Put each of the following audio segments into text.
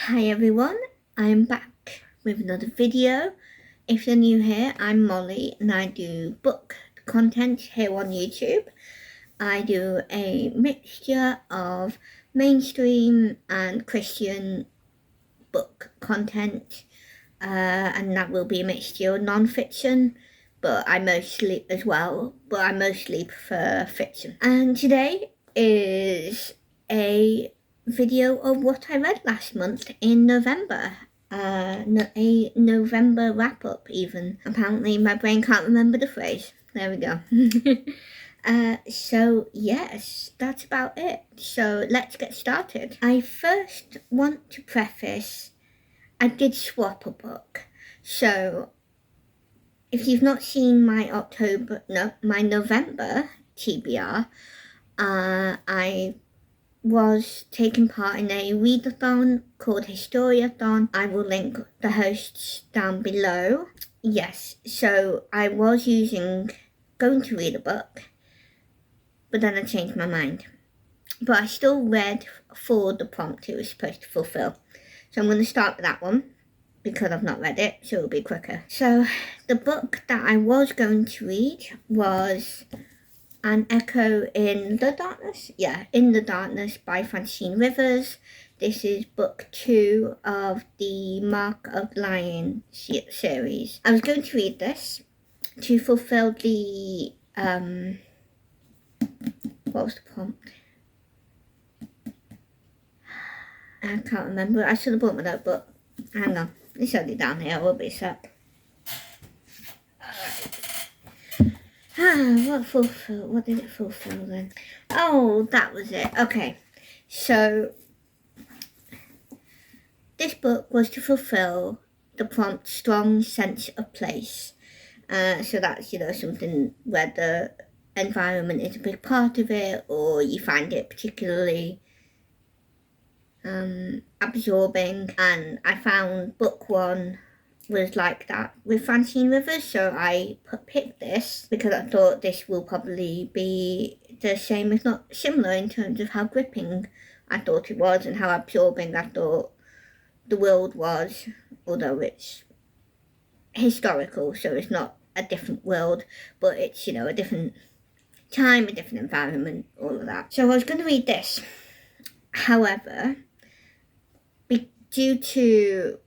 Hi everyone, I'm back with another video. If you're new here, I'm Molly and I do book content here on YouTube. I do a mixture of mainstream and Christian book content, and that will be a mixture of non-fiction, but I mostly prefer fiction. And today is a video of what I read last month in November. A November wrap-up even. Apparently my brain can't remember the phrase. There we go. So yes, that's about it. So let's get started. I first want to preface, I did swap a book. So if you've not seen my November TBR, I was taking part in a readathon called Historiathon. I will link the hosts down below. Yes, so I was going to read a book, but then I changed my mind. But I still read for the prompt it was supposed to fulfill. So I'm going to start with that one, because I've not read it, so it'll be quicker. So the book that I was going to read was An Echo in the Darkness. Yeah, In the Darkness by Francine Rivers. This is book 2 of the Mark of the Lion series. I was going to read this to fulfill the, what was the prompt? I can't remember. I should have brought my notebook. Hang on. It's only down here. I will be a sec. What did it fulfill then? Oh, that was it. Okay. So, this book was to fulfill the prompt strong sense of place. So that's, something where the environment is a big part of it, or you find it particularly absorbing. And I found book 1 was like that with Francine Rivers, so I picked this because I thought this will probably be the same, if not similar, in terms of how gripping I thought it was and how absorbing I thought the world was, although it's historical, so it's not a different world, but it's, a different time, a different environment, all of that. So I was going to read this. However, due to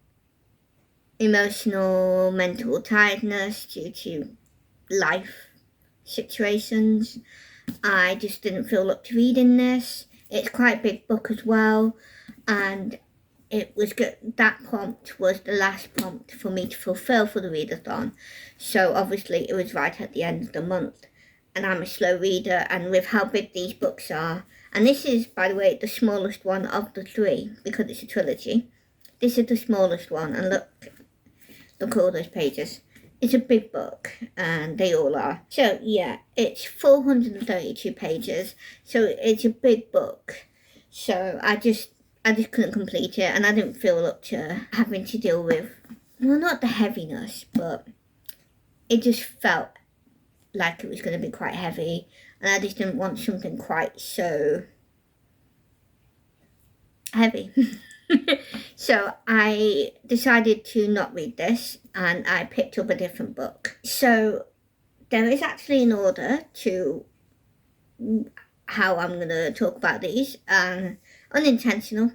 emotional, mental tiredness, due to life situations, I just didn't feel up to reading this. It's quite a big book as well, and it was good. That prompt was the last prompt for me to fulfill for the readathon, so obviously it was right at the end of the month, and I'm a slow reader, and with how big these books are, and this is, by the way, the smallest one of the 3 because it's a trilogy. This is the smallest one, and look at all those pages. It's a big book, and they all are. So yeah, it's 432 pages, so it's a big book. So I just couldn't complete it, and I didn't feel up to having to deal with, well, not the heaviness, but it just felt like it was going to be quite heavy, and I just didn't want something quite so heavy. So I decided to not read this, and I picked up a different book. So there is actually an order to how I'm going to talk about these, unintentional,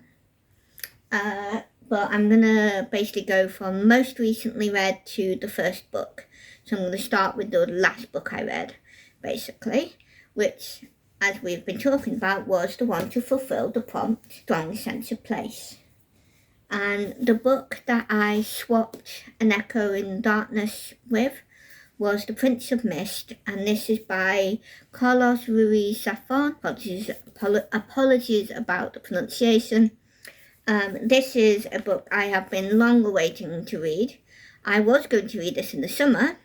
but I'm going to basically go from most recently read to the first book. So I'm going to start with the last book I read, basically, which, as we've been talking about, was the one to fulfill the prompt strong sense of place. And the book that I swapped An Echo in Darkness with was The Prince of Mist, and this is by Carlos Ruiz Zafón. Apologies about the pronunciation. This is a book I have been long awaiting to read. I was going to read this in the summer,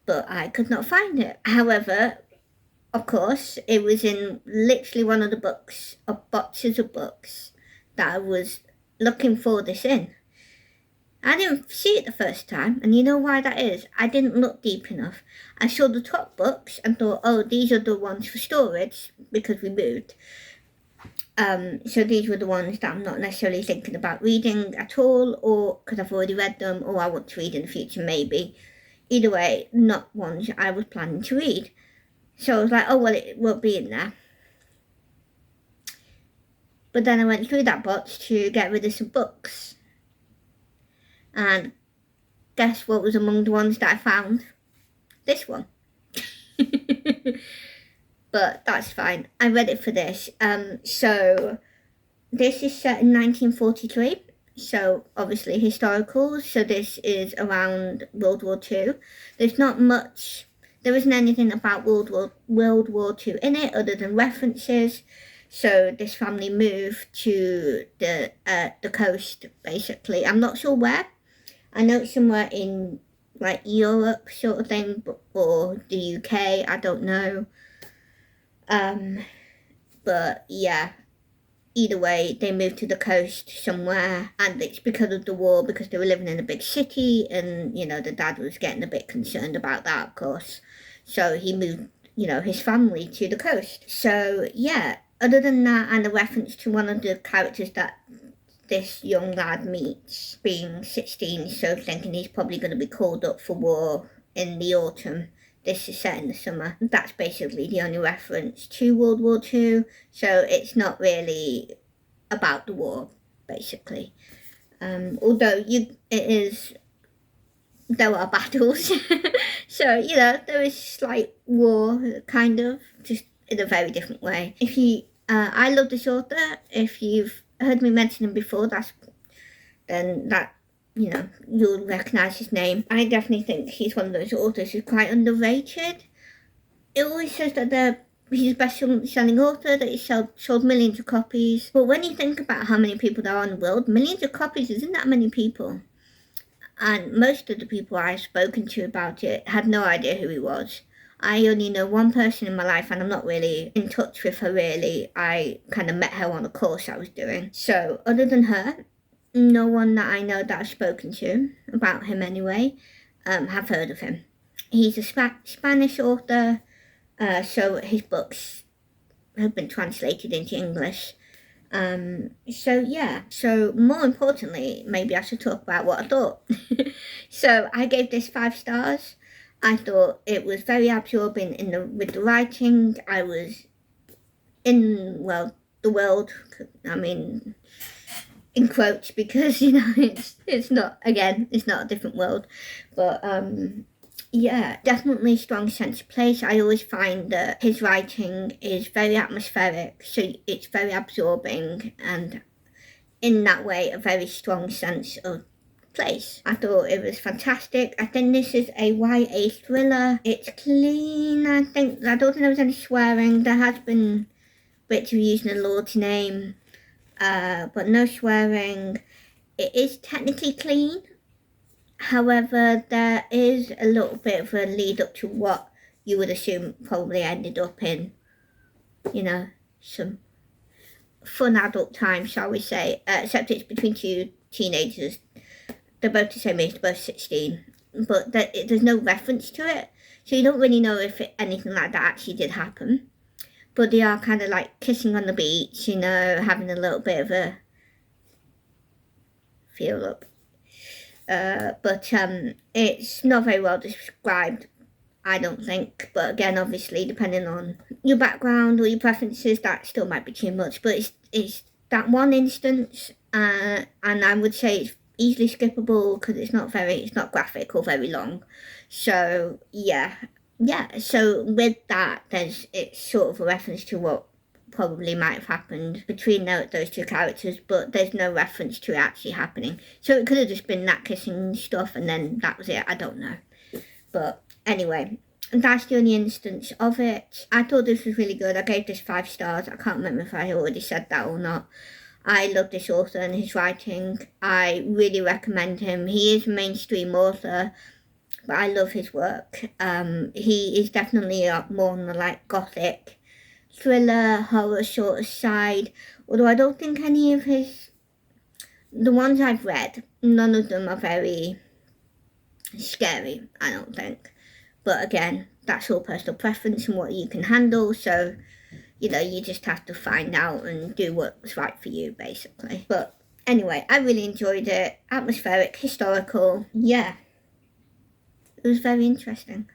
but I could not find it. However, of course, it was in literally one of the boxes of books that I was looking for this in. I didn't see it the first time, and you know why that is? I didn't look deep enough. I saw the top books and thought, oh, these are the ones for storage, because we moved. So these were the ones that I'm not necessarily thinking about reading at all, or because I've already read them, or I want to read in the future maybe. Either way, not ones I was planning to read. So I was like, oh well, it won't be in there. But then I went through that box to get rid of some books. And guess what was among the ones that I found? This one. But that's fine. I read it for this. So this is set in 1943. So obviously historical. So this is around World War II. There's not much. There isn't anything about World War II in it other than references. So this family moved to the coast, basically. I'm not sure where. I know it's somewhere in like Europe sort of thing, or the UK, I don't know. But yeah, either way, they moved to the coast somewhere, and it's because of the war, because they were living in a big city, and, you know, the dad was getting a bit concerned about that, of course. So he moved, you know, his family to the coast. So yeah, other than that, and a reference to one of the characters that this young lad meets, being 16, so thinking he's probably going to be called up for war in the autumn. This is set in the summer. That's basically the only reference to World War II, so it's not really about the war, basically. Although there are battles, so, you know, there is slight war, kind of, just in a very different way. I love this author. If you've heard me mention him before, you know, you'll recognise his name. I definitely think he's one of those authors who's quite underrated. It always says that he's a best-selling author, that he's sold millions of copies. But when you think about how many people there are in the world, millions of copies isn't that many people. And most of the people I've spoken to about it had no idea who he was. I only know one person in my life, and I'm not really in touch with her, really. I kind of met her on a course I was doing. So other than her, no one that I know that I've spoken to about him anyway have heard of him. He's a Spanish author, so his books have been translated into English. So yeah, so more importantly, maybe I should talk about what I thought. So I gave this 5 stars. I thought it was very absorbing with the writing. I was in, well, the world, I mean, in quotes, because, you know, it's not a different world, but yeah, definitely strong sense of place. I always find that his writing is very atmospheric, so it's very absorbing, and in that way a very strong sense of place. I thought it was fantastic. I think this is a YA thriller. It's clean. I don't think there was any swearing. There has been bits of using a naughty name, but no swearing. It is technically clean. However, there is a little bit of a lead up to what you would assume probably ended up in, you know, some fun adult time, shall we say, except it's between 2 teenagers. They're both the same age, they're both 16, but there's no reference to it, so you don't really know if anything like that actually did happen. But they are kind of like kissing on the beach, you know, having a little bit of a feel up. But it's not very well described, I don't think. But again, obviously, depending on your background or your preferences, that still might be too much. But it's that one instance, and I would say it's easily skippable because it's not graphic or very long. So yeah. So with that, it's sort of a reference to what probably might have happened between those 2 characters, but there's no reference to it actually happening. So it could have just been that kissing stuff and then that was it. I don't know. But anyway, that's the only instance of it. I thought this was really good. I gave this 5 stars. I can't remember if I already said that or not. I love this author and his writing. I really recommend him. He is a mainstream author, but I love his work. He is definitely more on the like gothic thriller, horror sort of side, although I don't think any of the ones I've read, none of them are very scary, I don't think. But again, that's all personal preference and what you can handle, so you know, you just have to find out and do what's right for you, basically. But anyway, I really enjoyed it. Atmospheric, historical. Yeah. It was very interesting.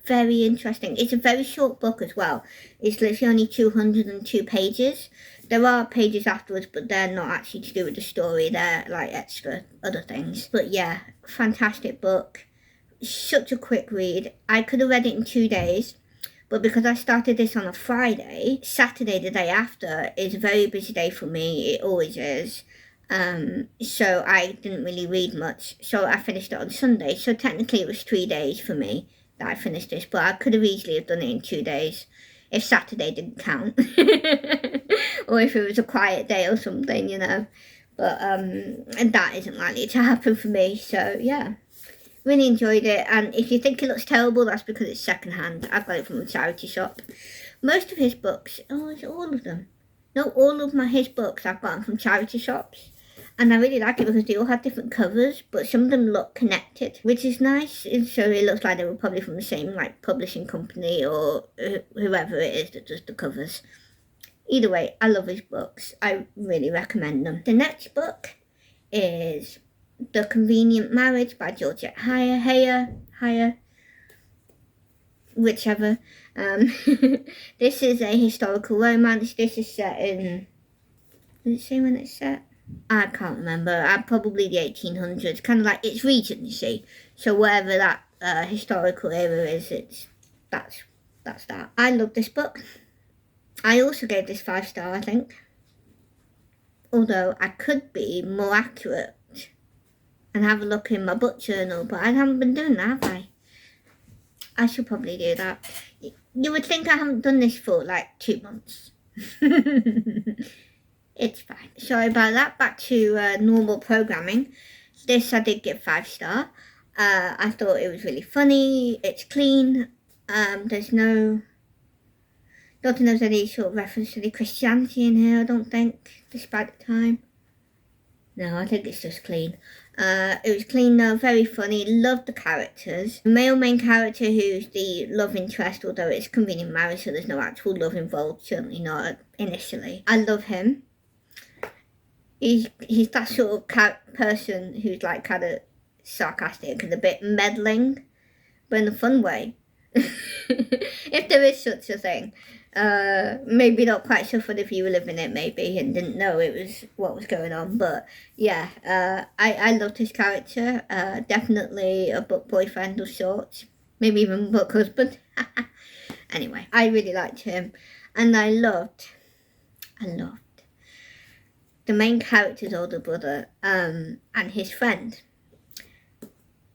Very interesting. It's a very short book as well. It's literally only 202 pages. There are pages afterwards, but they're not actually to do with the story. They're like extra other things. But yeah, fantastic book. Such a quick read. I could have read it in 2 days, but because I started this on a Friday, Saturday, the day after, is a very busy day for me. It always is. So I didn't really read much. So I finished it on Sunday. So technically it was 3 days for me that I finished this, but I could have easily have done it in 2 days if Saturday didn't count. Or if it was a quiet day or something, you know. But and that isn't likely to happen for me. So yeah. Really enjoyed it, and if you think it looks terrible, that's because it's secondhand. I got it from a charity shop. Most of his books, is it all of them? No, all of his books I've gotten from charity shops, and I really like it because they all have different covers, but some of them look connected, which is nice. And so it looks like they were probably from the same like publishing company or whoever it is that does the covers. Either way, I love his books. I really recommend them. The next book is The Convenient Marriage by Georgette Heyer, whichever. This is a historical romance. This is set in, does it say when it's set? I can't remember. Probably the 1800s. Kind of like, it's Regency. So whatever that historical era is, that's that. I love this book. I also gave this 5-star, I think. Although I could be more accurate and have a look in my book journal, but I haven't been doing that, have I? I should probably do that. You would think I haven't done this for like 2 months. It's fine. Sorry about that. Back to normal programming. This I did give 5-star. I thought it was really funny. It's clean. There's no... don't think there's any sort of reference to the Christianity in here, I don't think, despite the time. No, I think it's just clean. It was clean though, very funny, loved the characters. The male main character who's the love interest, although it's convenient marriage so there's no actual love involved, certainly not initially. I love him. He's that sort of person who's like kind of sarcastic and a bit meddling, but in a fun way. If there is such a thing. Maybe not quite so fun if you were living it, maybe, and didn't know it was what was going on. But yeah, I loved his character. Definitely a book boyfriend of sorts, maybe even book husband. Anyway, I really liked him, and I loved the main character's older brother and his friend.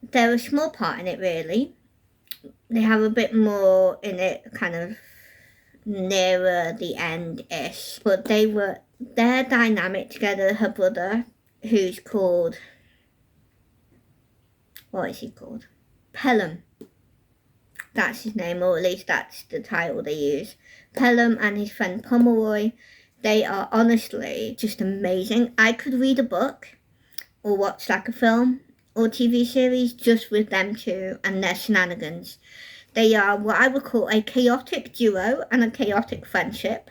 They're a small part in it, really. They have a bit more in it, kind of nearer the end-ish, but their dynamic together. Her brother, who's called, what is he called? Pelham. That's his name, or at least that's the title they use. Pelham and his friend Pomeroy, they are honestly just amazing. I could read a book or watch like a film or TV series just with them two and their shenanigans. They are what I would call a chaotic duo and a chaotic friendship.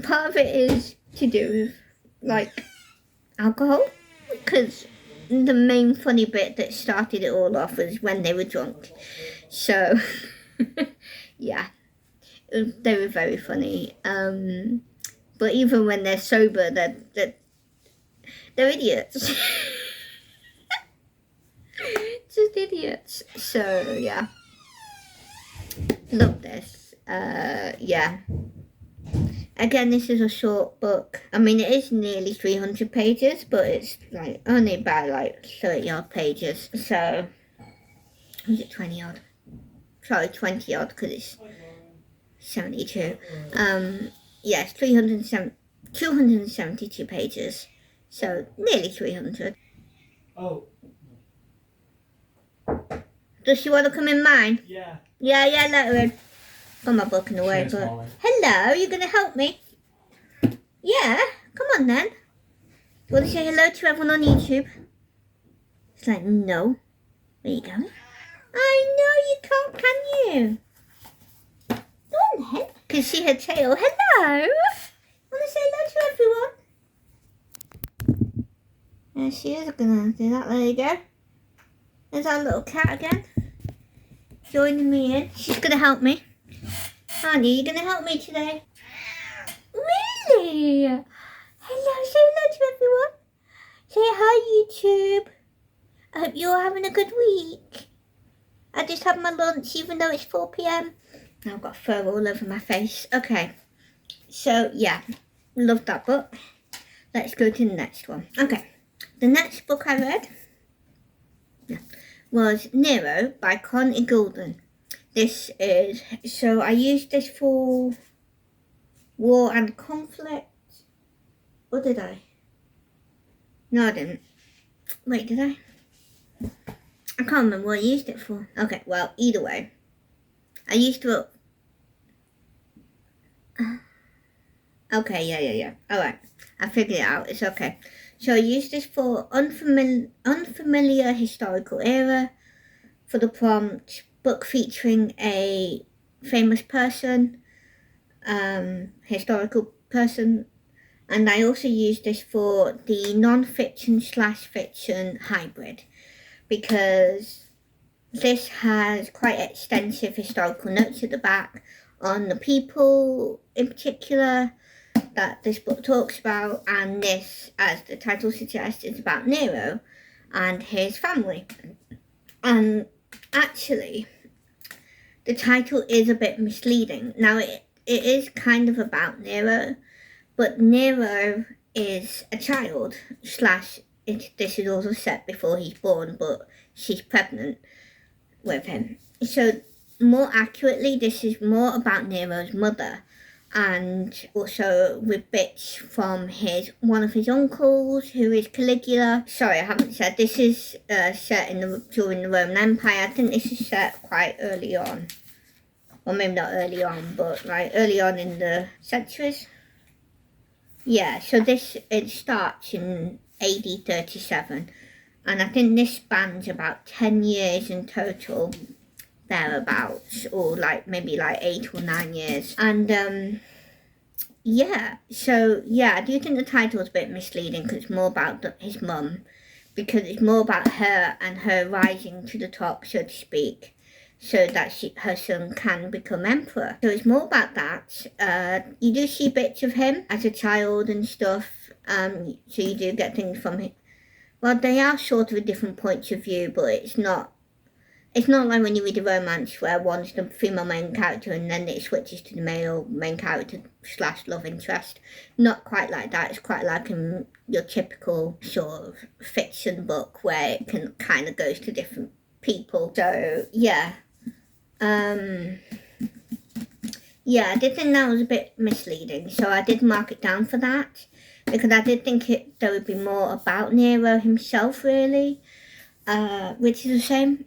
Part of it is to do with, like, alcohol. Because the main funny bit that started it all off was when they were drunk. So, yeah. They were very funny. But even when they're sober, they're idiots. Just idiots. So yeah, love this. Yeah, again, this is a short book. I mean, it is nearly 300 pages, but it's like only about like 30 odd pages. So is it 20 odd? Sorry, 20 odd, because it's 72. Yes, 272 pages, so nearly 300. Oh. Does she want to come in mine? Yeah. Yeah, let her in. Got my book in the way, but... Hello, you going to help me? Yeah, come on then. You want to say hello to everyone on YouTube? It's like, no. Where are you going? I know you can't, can you? on then. Can see her tail. Hello. Want to say hello to everyone? And she is gonna do that. There you go. There's our little cat again, joining me in. She's gonna help me. Aren't you? You're gonna help me today? Really? Hello, say hello to everyone. Say hi, YouTube. I hope you're having a good week. I just had my lunch, even though it's 4 p.m. I've got fur all over my face. Okay, so yeah, love that book. Let's go to the next one. Okay, the next book I read was Nero by Connie Golden. This is, so I used this for War and Conflict. Or did I? No, I didn't. Wait, did I? I can't remember what I used it for. Okay, well, either way. I used to... Okay, yeah. Alright, I figured it out. It's okay. So I used this for unfamiliar historical era, for the prompt, book featuring a famous person, historical person, and I also used this for the non-fiction / fiction hybrid, because this has quite extensive historical notes at the back on the people in particular that this book talks about, and this, as the title suggests, is about Nero and his family. And actually, the title is a bit misleading. Now, it is kind of about Nero, but Nero is a child / this is also set before he's born, but she's pregnant with him. So more accurately, this is more about Nero's mother, and also with bits from one of his uncles, who is Caligula. Sorry, I haven't said this is set during the Roman Empire. I think this is set quite early on, or maybe not early on, but like early on in the centuries. Yeah, so it starts in AD 37, and I think this spans about 10 years in total, thereabouts, or maybe 8 or 9 years. And yeah, so yeah, I do think the title is a bit misleading, because it's more about his mum, because it's more about her and her rising to the top, so to speak, so that her son can become emperor. So it's more about that. You do see bits of him as a child and stuff, so you do get things from him. Well, they are sort of a different points of view, but it's not like when you read a romance where one's the female main character and then it switches to the male main character / love interest. Not quite like that. It's quite like your typical sort of fiction book where it can kind of goes to different people. So yeah. Yeah, I did think that was a bit misleading, so I did mark it down for that, because I did think there would be more about Nero himself, really, which is a shame,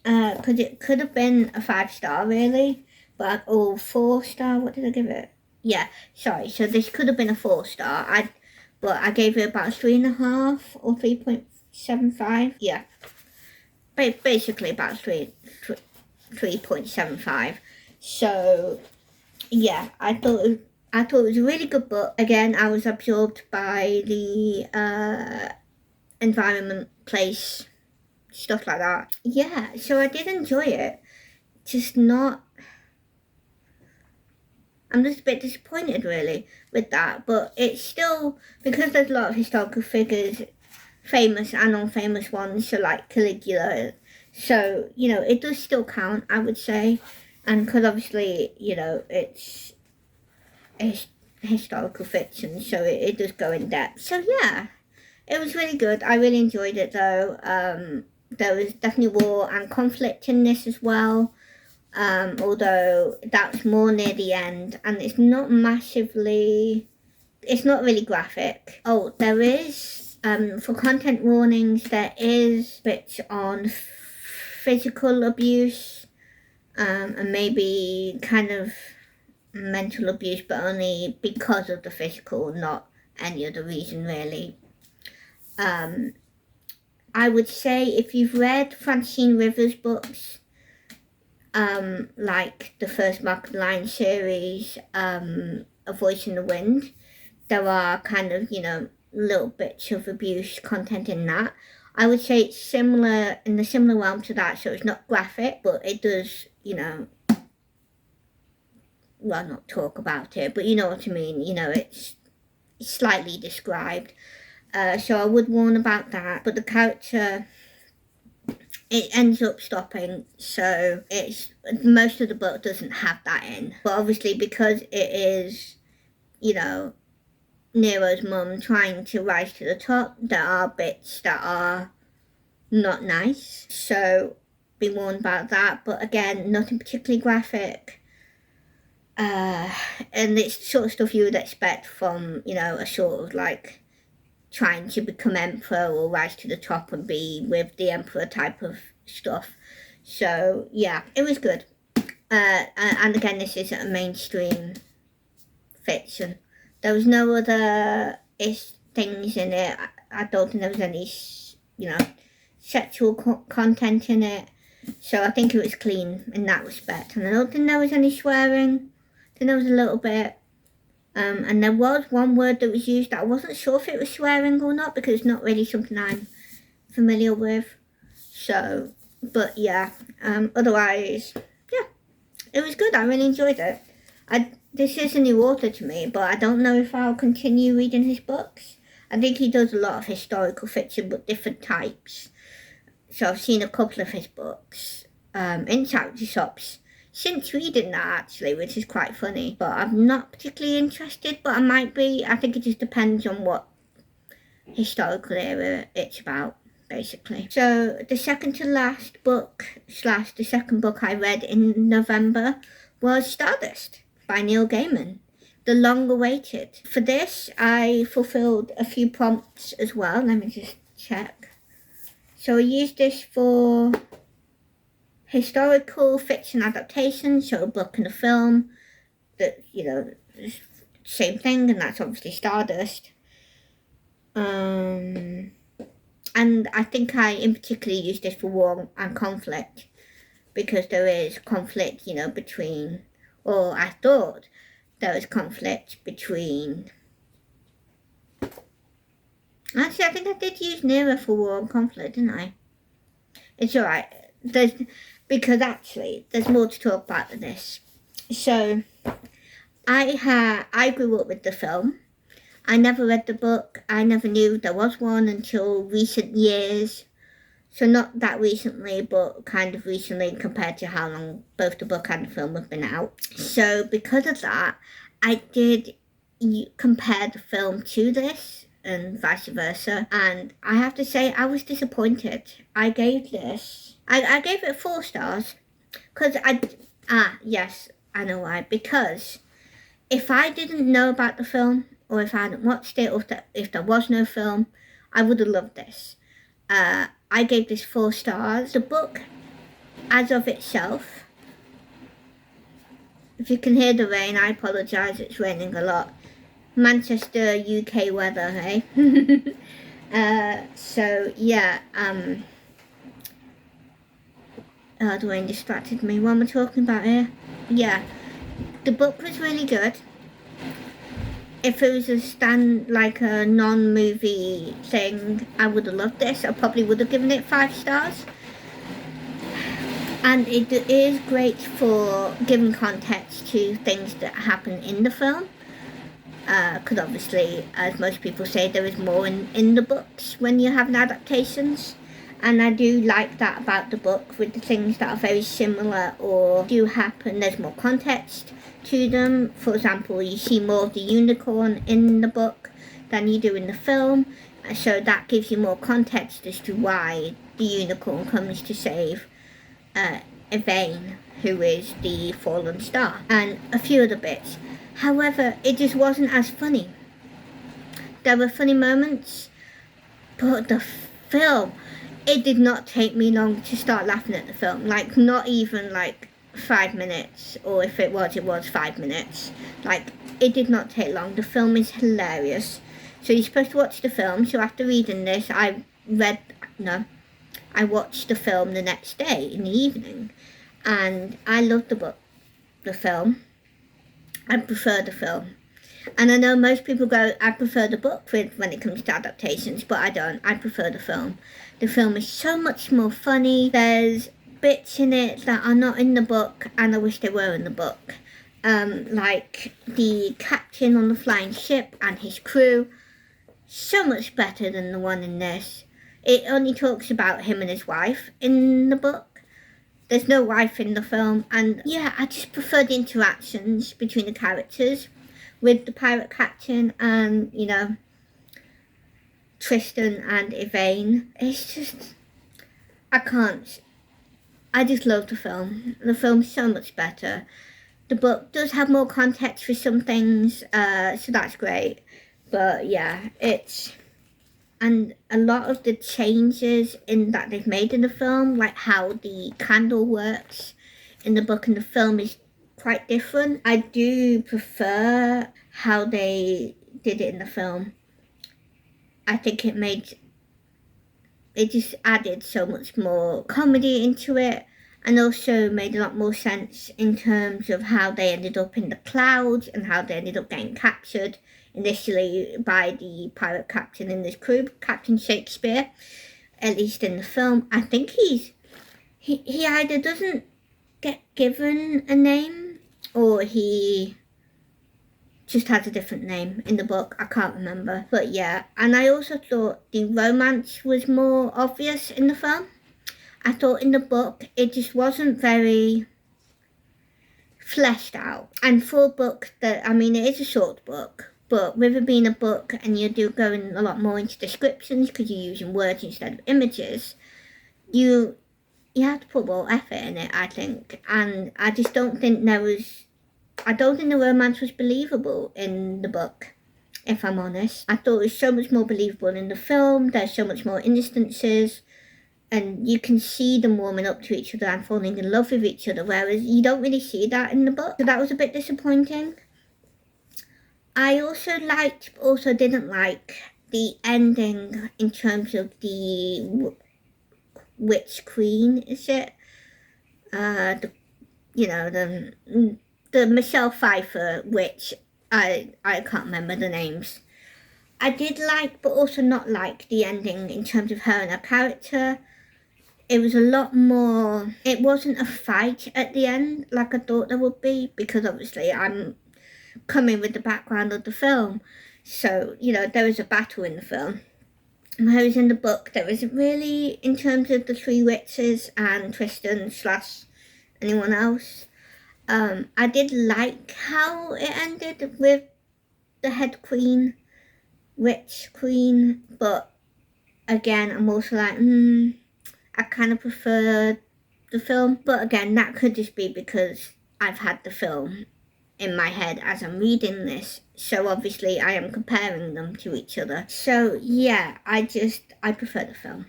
because it could have been a 5-star, really, or 4-star. What did I give it? Yeah, sorry, so this could have been a 4-star, but I gave it about 3.5 or 3.75, yeah, basically about 3.75. So yeah, I thought it was a really good book. Again, I was absorbed by the environment, place, stuff like that. Yeah, so I did enjoy it. I'm just a bit disappointed, really, with that. But it's still, because there's a lot of historical figures, famous and unfamous ones, so like Caligula. So, it does still count, I would say. And because obviously, it's historical fiction, so it does go in depth. So yeah, it was really good. I really enjoyed it, though. There was definitely war and conflict in this as well, although that's more near the end, and it's not really graphic. Oh, there is, for content warnings, there is bits on physical abuse, and maybe kind of mental abuse, but only because of the physical, not any other reason, really. I would say if you've read Francine Rivers' books, like the first Mark of the Lion series, A Voice in the Wind. There are kind of, little bits of abuse content in that. I would say it's similar, in the similar realm to that, so it's not graphic, but it does, well, not talk about it, but you know what I mean, it's slightly described. So I would warn about that, but the character, it ends up stopping, so it's, most of the book doesn't have that in. But obviously because it is, Nero's mum trying to rise to the top, there are bits that are not nice, so be warned about that. But again, nothing particularly graphic, and it's sort of stuff you would expect from, a sort of like trying to become emperor or rise to the top and be with the emperor type of stuff. So yeah, it was good. And again, this isn't a mainstream fiction. There was no other things in it. I don't think there was any, sexual content in it. So I think it was clean in that respect. And I don't think there was any swearing. I think there was a little bit. And there was one word that was used that I wasn't sure if it was swearing or not, because it's not really something I'm familiar with. So, but yeah, otherwise, yeah, it was good. I really enjoyed it. This is a new author to me, but I don't know if I'll continue reading his books. I think he does a lot of historical fiction, but different types. So I've seen a couple of his books in charity shops since reading that, actually, which is quite funny. But I'm not particularly interested, but I might be. I think it just depends on what historical era it's about, basically. So the second to last book / the second book I read in November was Stardust by Neil Gaiman, the long-awaited. For this, I fulfilled a few prompts as well. Let me just check. So I used this for historical fiction adaptation, so a book and a film, that, same thing, and that's obviously Stardust. And I think I in particular used this for war and conflict, because there is conflict, between, or I thought there was conflict between, actually I think I did use Nero for war and conflict, didn't I? It's alright, because actually there's more to talk about than this. So I grew up with the film. I never read the book. I never knew there was one until recent years. So not that recently, but kind of recently compared to how long both the book and the film have been out. So because of that, I did compare the film to this and vice versa. And I have to say I was disappointed. I gave it 4 stars. Because yes, I know why. Because if I didn't know about the film, or if I hadn't watched it, or if there was no film, I would have loved this. I gave this 4 stars. The book, as of itself, if you can hear the rain, I apologise, it's raining a lot. Manchester, UK weather, hey? So, yeah, the rain distracted me. What am I talking about here? Yeah, the book was really good. If it was a non-movie thing, I would have loved this. I probably would have given it 5 stars. And it is great for giving context to things that happen in the film. Because obviously, as most people say, there is more in the books when you have adaptations. And I do like that about the book, with the things that are very similar or do happen, there's more context to them. For example, you see more of the unicorn in the book than you do in the film, so that gives you more context as to why the unicorn comes to save Yvain, who is the fallen star, and a few other bits. However, it just wasn't as funny. There were funny moments, but the film, it did not take me long to start laughing at the film. Like, not even 5 minutes, or if it was 5 minutes. Like, it did not take long. The film is hilarious. So you're supposed to watch the film. So after reading this, I watched the film the next day in the evening. and I love the film. I prefer the film. And I know most people go, I prefer the book when it comes to adaptations, but I don't. I prefer the film. The film is so much more funny. There's bits in it that are not in the book, and I wish they were in the book. Like the captain on the flying ship and his crew. So much better than the one in this. It only talks about him and his wife in the book. There's no wife in the film. And yeah, I just prefer the interactions between the characters with the pirate captain and, you know, Tristan and Yvain. It's just, I just love the film. The film's so much better. The book does have more context for some things, so that's great. But yeah, and a lot of the changes in that they've made in the film, like how the candle works in the book and the film, is quite different. I do prefer how they did it in the film. I think it just added so much more comedy into it, and also made a lot more sense in terms of how they ended up in the clouds and how they ended up getting captured initially by the pirate captain and his crew, Captain Shakespeare, at least in the film. I think he either doesn't get given a name or he just has a different name in the book. I can't remember. But yeah, and I also thought the romance was more obvious in the film. I thought in the book it just wasn't very fleshed out. And for a book that, I mean, it is a short book, but with it being a book and you do go in a lot more into descriptions because you're using words instead of images, you have to put more effort in it, I think. And I just don't think I don't think the romance was believable in the book, if I'm honest. I thought it was so much more believable in the film. There's so much more instances, and you can see them warming up to each other and falling in love with each other, whereas you don't really see that in the book. So that was a bit disappointing. I also didn't like the ending in terms of the witch queen, is it? The Michelle Pfeiffer witch. I can't remember the names. I did like, but also not like, the ending in terms of her and her character. It was a lot more, it wasn't a fight at the end like I thought there would be, because obviously I'm coming with the background of the film. So, there was a battle in the film. Whereas in the book, there isn't really, in terms of the three witches and Tristan / anyone else. I did like how it ended with the head queen, witch queen, but again, I'm also like, I kind of prefer the film. But again, that could just be because I've had the film in my head as I'm reading this, so obviously I am comparing them to each other. So yeah, I prefer the film.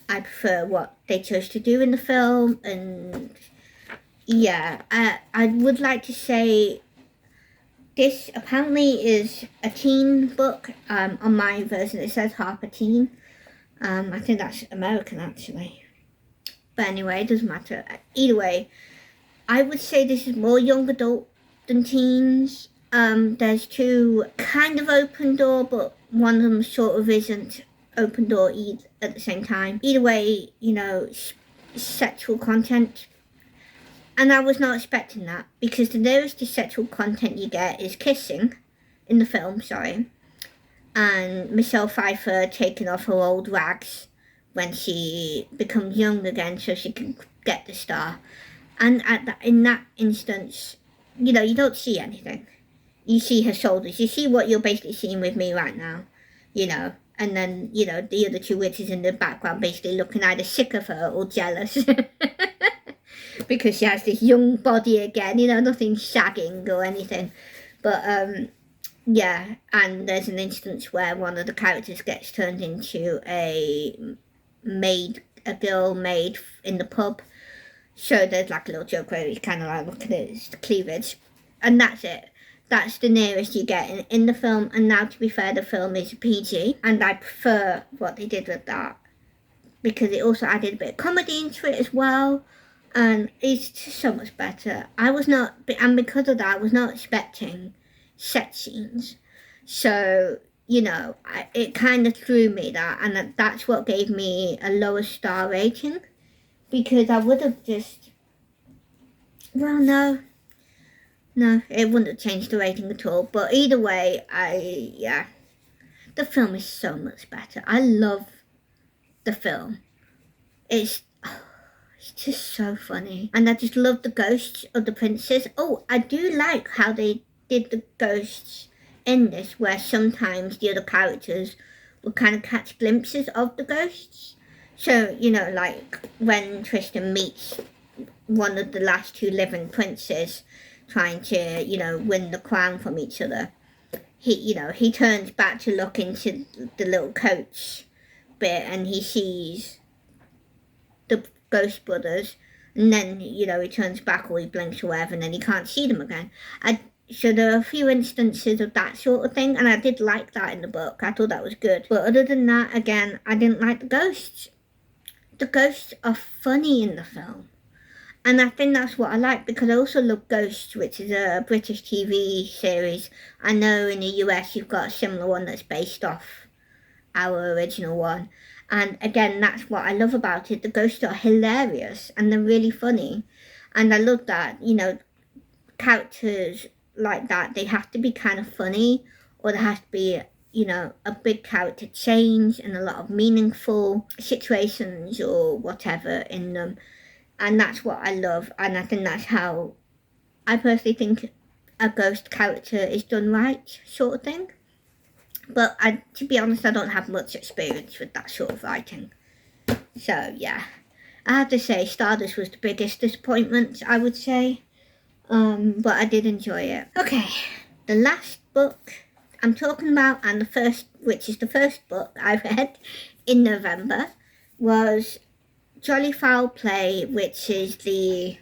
I prefer what they chose to do in the film, and yeah, I would like to say this apparently is a teen book. On my version it says Harper Teen. I think that's American actually. But anyway, it doesn't matter. Either way, I would say this is more young adult than teens. There's two kind of open door, but one of them sort of isn't open door at the same time. Either way, sexual content. And I was not expecting that, because the nearest to sexual content you get is kissing in the film, and Michelle Pfeiffer taking off her old rags when she becomes young again so she can get the star. And in that instance, you don't see anything. You see her shoulders. You see what you're basically seeing with me right now, and then, the other two witches in the background basically looking either sick of her or jealous. Because she has this young body again, nothing shagging or anything. But, yeah, and there's an instance where one of the characters gets turned into a girl maid in the pub. So there's like a little joke where he's kind of like looking at his cleavage. And that's it. That's the nearest you get in the film. And now, to be fair, the film is PG. And I prefer what they did with that, because it also added a bit of comedy into it as well. And it's just so much better. And because of that, I was not expecting sex scenes. So, it kind of threw me that, and that's what gave me a lower star rating. Because I would have just, well, no, it wouldn't have changed the rating at all. But either way, the film is so much better. I love the film. It's just so funny. And I just love the ghosts of the princes. Oh, I do like how they did the ghosts in this, where sometimes the other characters will kind of catch glimpses of the ghosts. So, like when Tristan meets one of the last two living princes trying to, win the crown from each other, he turns back to look into the little coach bit and he sees the ghost brothers, and then, he turns back or he blinks or whatever, and then he can't see them again. So there are a few instances of that sort of thing, and I did like that in the book. I thought that was good. But other than that, again, I didn't like the ghosts. The ghosts are funny in the film. And I think that's what I like, because I also love Ghosts, which is a British TV series. I know in the US you've got a similar one that's based off our original one. And again, that's what I love about it. The ghosts are hilarious and they're really funny. And I love that, characters like that, they have to be kind of funny, or there has to be, a big character change and a lot of meaningful situations or whatever in them. And that's what I love. And I think that's how I personally think a ghost character is done right, sort of thing. But to be honest, I don't have much experience with that sort of writing. So, yeah. I have to say, Stardust was the biggest disappointment, I would say. But I did enjoy it. Okay, the last book I'm talking about, and which is the first book I read in November, was Jolly Foul Play, which is the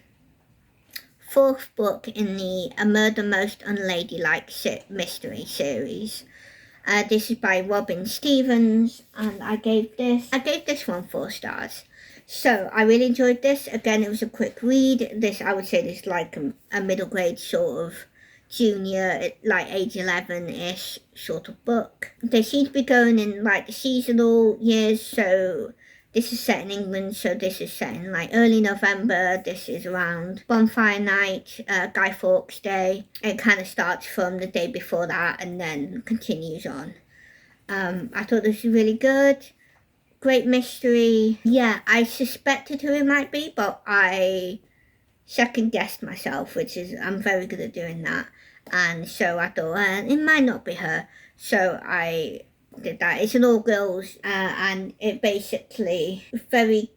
fourth book in the A Murder Most Unladylike mystery series. This is by Robin Stevens, and I gave this one 4 stars. So I really enjoyed this. Again, it was a quick read. I would say this is like a middle grade sort of junior, like age 11-ish sort of book. They seem to be going in like the seasonal years, so this is set in England, so this is set in like early November. This is around Bonfire Night, Guy Fawkes Day. It kind of starts from the day before that and then continues on. I thought this was really good. Great mystery. Yeah, I suspected who it might be, but I second guessed myself, I'm very good at doing that. And so I thought, it might not be her. So I did that. It's an all-girls, and it basically it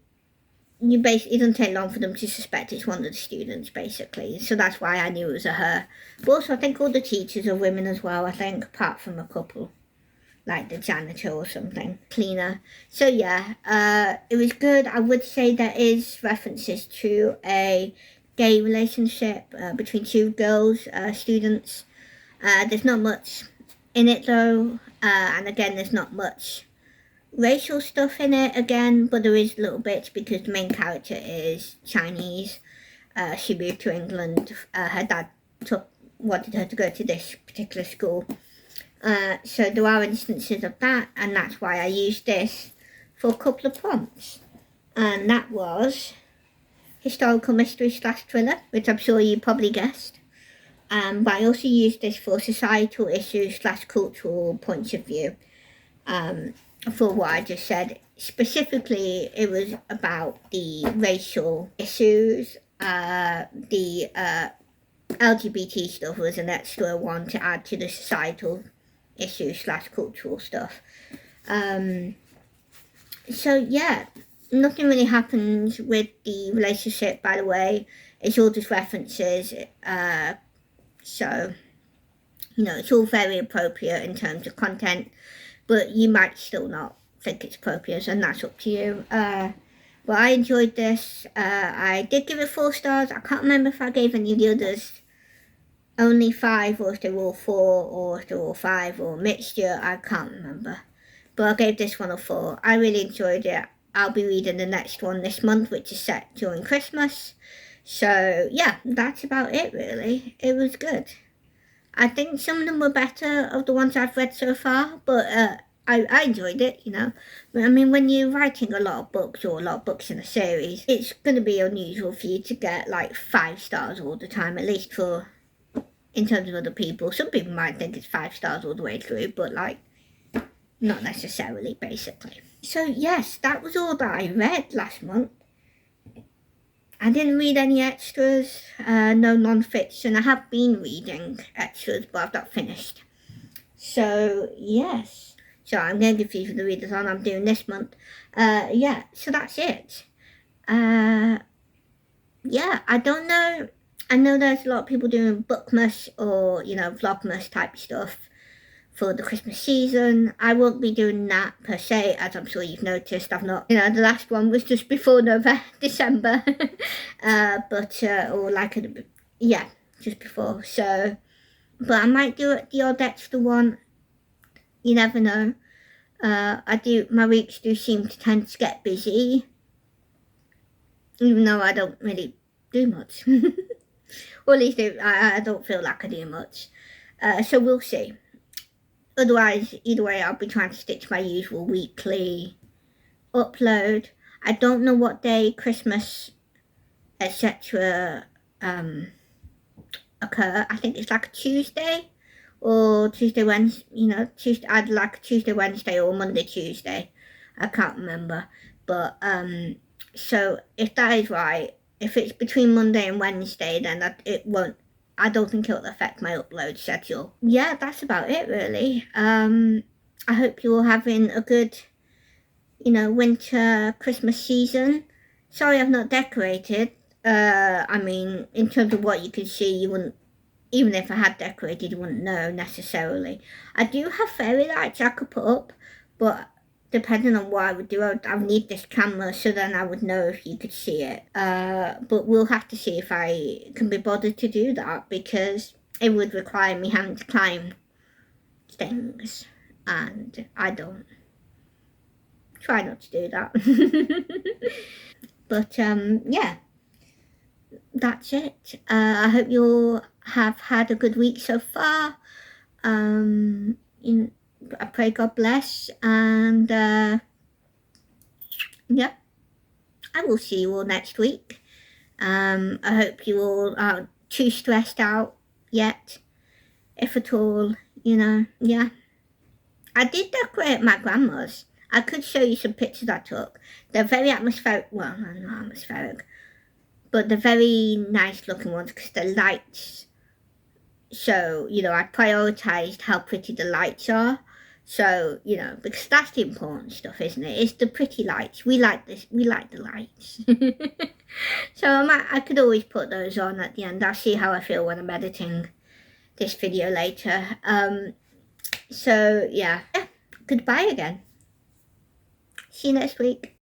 doesn't take long for them to suspect it's one of the students, basically. So that's why I knew it was a her. But also, I think all the teachers are women as well, I think, apart from a couple, like the janitor or something, cleaner. So yeah, it was good. I would say there is references to a gay relationship between two girls, students. There's not much in it though, and again, there's not much racial stuff in it again, but there is little bits because the main character is Chinese. She moved to England. Her dad wanted her to go to this particular school. So there are instances of that, and that's why I used this for a couple of prompts. And that was historical mystery / thriller, which I'm sure you probably guessed. But I also used this for societal issues / cultural points of view. For what I just said. Specifically, it was about the racial issues. The LGBT stuff was an extra one to add to the societal issues / cultural stuff. So yeah, nothing really happens with the relationship, by the way. It's all just references. So, it's all very appropriate in terms of content, but you might still not think it's appropriate, and that's up to you. But I enjoyed this. I did give it 4 stars. I can't remember if I gave any of the others only 5, or if they were all 4, or if they were all 5, or a mixture. I can't remember. But I gave this one a 4. I really enjoyed it. I'll be reading the next one this month, which is set during Christmas. So yeah, that's about it really. It was good. I think some of them were better of the ones I've read so far, but I enjoyed it, you know. I mean, when you're writing a lot of books or a lot of books in a series, it's going to be unusual for you to get like 5 stars all the time, at least for, in terms of other people. Some people might think it's 5 stars all the way through, but like, not necessarily, basically. So yes, that was all that I read last month. I didn't read any extras, no non-fiction. I have been reading extras, but I've not finished. So, yes. So I'm going to give you the readathon I'm doing this month. Yeah, so that's it. Yeah, I don't know. I know there's a lot of people doing bookmas or, you know, vlogmas type stuff for the Christmas season. I won't be doing that per se, as I'm sure you've noticed. I've not, you know, the last one was just before December, or like, yeah, just before. So, but I might do it, the odd extra one. You never know. My weeks do seem to tend to get busy, even though I don't really do much. Or at least I don't feel like I do much. So we'll see. Otherwise, either way, I'll be trying to stick to my usual weekly upload. I don't know what day Christmas, etc. Occur. I think it's like a Tuesday or Tuesday, Wednesday, you know, Tuesday. I'd like Tuesday, Wednesday or Monday, Tuesday. I can't remember. But, so if that is right, if it's between Monday and Wednesday, then it won't, I don't think it'll affect my upload schedule. Yeah, that's about it really. I hope you're all having a good, you know, winter Christmas season. Sorry I've not decorated. I mean, in terms of what you can see, you wouldn't, even if I had decorated, you wouldn't know necessarily. I do have fairy lights I could put up, but depending on what I would do, I would need this camera, so then I would know if you could see it. But we'll have to see if I can be bothered to do that, because it would require me having to climb things, and I don't. Try not to do that. But yeah, that's it. I hope you all have had a good week so far. I pray God bless, and yeah, I will see you all next week. I hope you all aren't too stressed out yet, if at all, you know. Yeah, I did decorate my grandma's. I could show you some pictures I took. They're very atmospheric, well, not atmospheric, but they're very nice looking ones, because the lights, so, you know, I prioritised how pretty the lights are. So, you know, because that's the important stuff, isn't it? It's the pretty lights. We like this. We like the lights. So I could always put those on at the end. I'll see how I feel when I'm editing this video later. So yeah, goodbye again. See you next week.